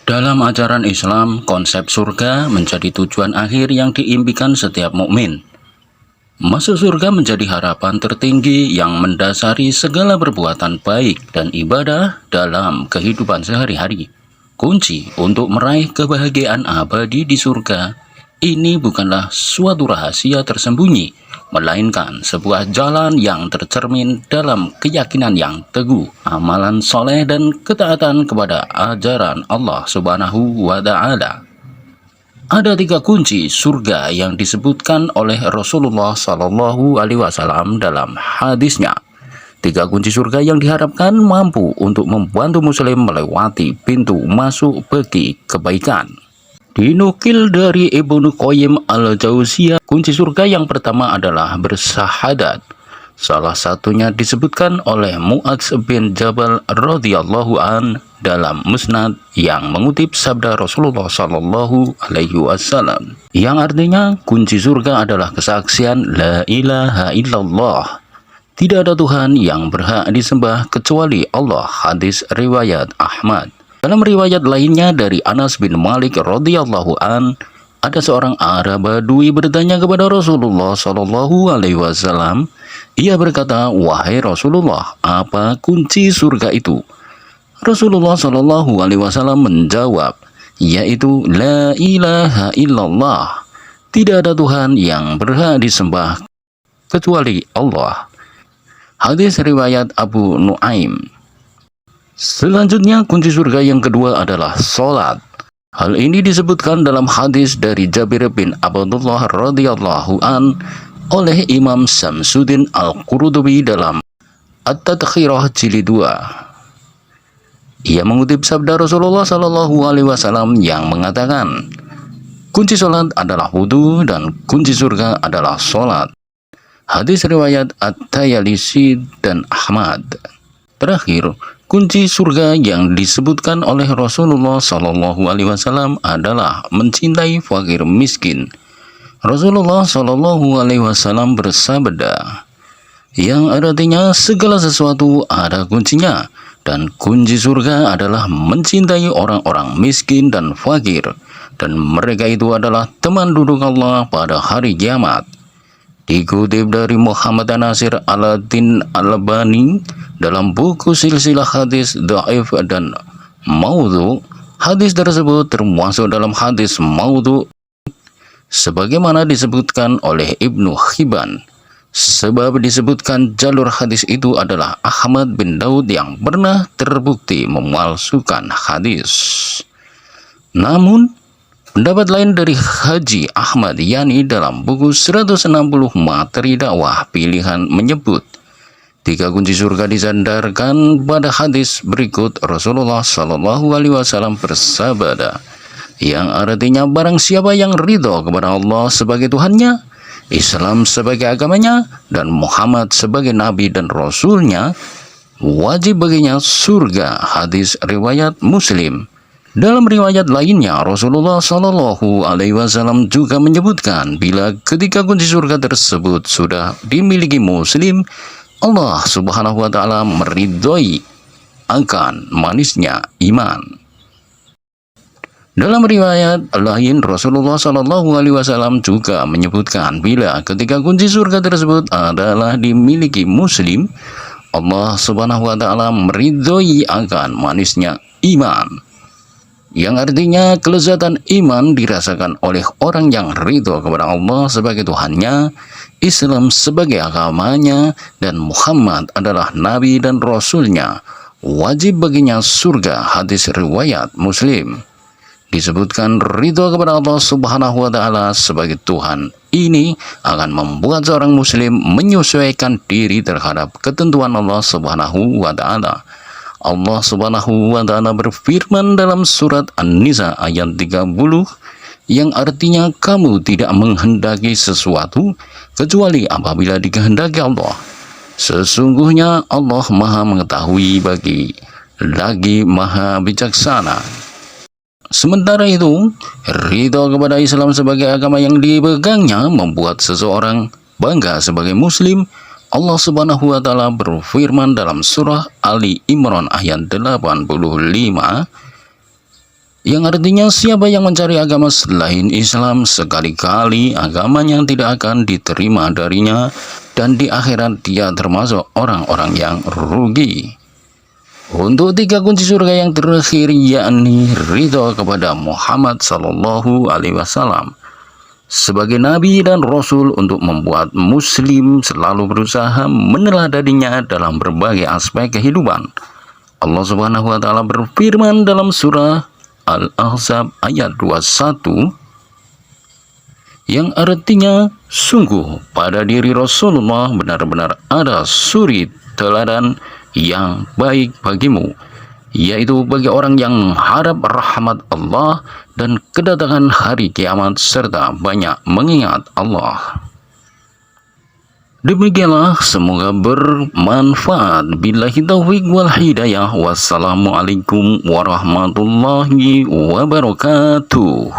Dalam ajaran Islam, konsep surga menjadi tujuan akhir yang diimpikan setiap mukmin. Masuk surga menjadi harapan tertinggi yang mendasari segala perbuatan baik dan ibadah dalam kehidupan sehari-hari. Kunci untuk meraih kebahagiaan abadi di surga ini bukanlah suatu rahasia tersembunyi, melainkan sebuah jalan yang tercermin dalam keyakinan yang teguh, amalan soleh dan ketaatan kepada ajaran Allah Subhanahu wa Ta'ala. Ada 3 kunci surga yang disebutkan oleh Rasulullah Shallallahu Alaihi Wasallam dalam hadisnya. 3 kunci surga yang diharapkan mampu untuk membantu Muslim melewati pintu masuk bagi kebaikan. Dinukil dari Ibnu Qayyim al-Jauziyah, kunci surga yang pertama adalah bersahadat. Salah satunya disebutkan oleh Mu'adz bin Jabal radhiyallahu an dalam Musnad yang mengutip sabda Rasulullah Shallallahu Alaihi Wasallam, yang artinya kunci surga adalah kesaksian La ilaha illallah, tidak ada Tuhan yang berhak disembah kecuali Allah. Hadis riwayat Ahmad. Dalam riwayat lainnya dari Anas bin Malik radhiyallahu an, ada seorang Arab Badui bertanya kepada Rasulullah Shallallahu Alaihi Wasallam. Ia berkata, "Wahai Rasulullah, apa kunci surga itu?" Rasulullah Shallallahu Alaihi Wasallam menjawab, yaitu La ilaha illallah, tidak ada Tuhan yang berhak disembah kecuali Allah. Hadis riwayat Abu Nuaim. Selanjutnya, kunci surga yang kedua adalah sholat. Hal ini disebutkan dalam hadis dari Jabir bin Abdullah radhiyallahu an oleh Imam Samsuddin Al-Qurtubi dalam At-Tadkhirah Jilid 2. Ia mengutip sabda Rasulullah Shallallahu Alaihi Wasallam yang mengatakan, kunci sholat adalah wudhu dan kunci surga adalah sholat. Hadis riwayat At-Tayalisi dan Ahmad. Terakhir, kunci surga yang disebutkan oleh Rasulullah Shallallahu Alaihi Wasallam adalah mencintai fakir miskin. Rasulullah Shallallahu Alaihi Wasallam bersabda, yang artinya segala sesuatu ada kuncinya, dan kunci surga adalah mencintai orang-orang miskin dan fakir, dan mereka itu adalah teman duduk Allah pada hari kiamat. Dikutip dari Muhammad Nasir Al-Din Al-Albani dalam buku silsilah hadis dhaif dan maudhu, hadis tersebut termasuk dalam hadis maudhu sebagaimana disebutkan oleh Ibnu Hibban, sebab disebutkan jalur hadis itu adalah Ahmad bin Daud yang pernah terbukti memalsukan hadis. Namun pendapat lain dari Haji Ahmad Yani dalam buku 160 materi dakwah pilihan menyebut 3 kunci surga disandarkan pada hadis berikut. Rasulullah Shallallahu Alaihi Wasallam bersabda, yang artinya barang siapa yang ridho kepada Allah sebagai Tuhannya, Islam sebagai agamanya, dan Muhammad sebagai Nabi dan Rasulnya, wajib baginya surga. Hadis riwayat Muslim. Dalam riwayat lainnya, Rasulullah Shallallahu Alaihi Wasallam juga menyebutkan, bila ketika kunci surga tersebut sudah dimiliki Muslim, Allah Subhanahu wa Ta'ala meridhoi akan manisnya iman. Dalam riwayat lain, Rasulullah Shallallahu Alaihi Wasallam juga menyebutkan, bila ketika kunci surga tersebut adalah dimiliki Muslim, Allah Subhanahu wa Ta'ala meridhoi akan manisnya iman, yang artinya kelezatan iman dirasakan oleh orang yang ridho kepada Allah sebagai Tuhannya, Islam sebagai agamanya, dan Muhammad adalah Nabi dan Rasulnya, wajib baginya surga. Hadis riwayat Muslim. Disebutkan ridho kepada Allah Subhanahu wa Ta'ala sebagai Tuhan ini akan membuat seorang muslim menyesuaikan diri terhadap ketentuan Allah Subhanahu wa Ta'ala. Allah Subhanahu wa Ta'ala berfirman dalam surat An-Nisa ayat 30, yang artinya kamu tidak menghendaki sesuatu kecuali apabila dikehendaki Allah. Sesungguhnya Allah Maha mengetahui lagi Maha bijaksana. Sementara itu, ridho kepada Islam sebagai agama yang dipegangnya membuat seseorang bangga sebagai muslim. Allah Subhanahu wa Ta'ala berfirman dalam surah Ali Imran ayat 85, yang artinya siapa yang mencari agama selain Islam, sekali-kali agamanya tidak akan diterima darinya, dan di akhirat dia termasuk orang-orang yang rugi. Untuk 3 kunci surga yang terakhir, yakni ridho kepada Muhammad Sallallahu Alaihi Wasallam sebagai Nabi dan Rasul, untuk membuat Muslim selalu berusaha meneladaninya dalam berbagai aspek kehidupan. Allah Subhanahu Wa Taala berfirman dalam surah Al-Ahzab ayat 21, yang artinya, sungguh pada diri Rasulullah benar-benar ada suri teladan yang baik bagimu, yaitu bagi orang yang mengharap rahmat Allah dan kedatangan hari kiamat, serta banyak mengingat Allah. Demikianlah, semoga bermanfaat. Billahi taufiq wal hidayah. Wassalamualaikum warahmatullahi wabarakatuh.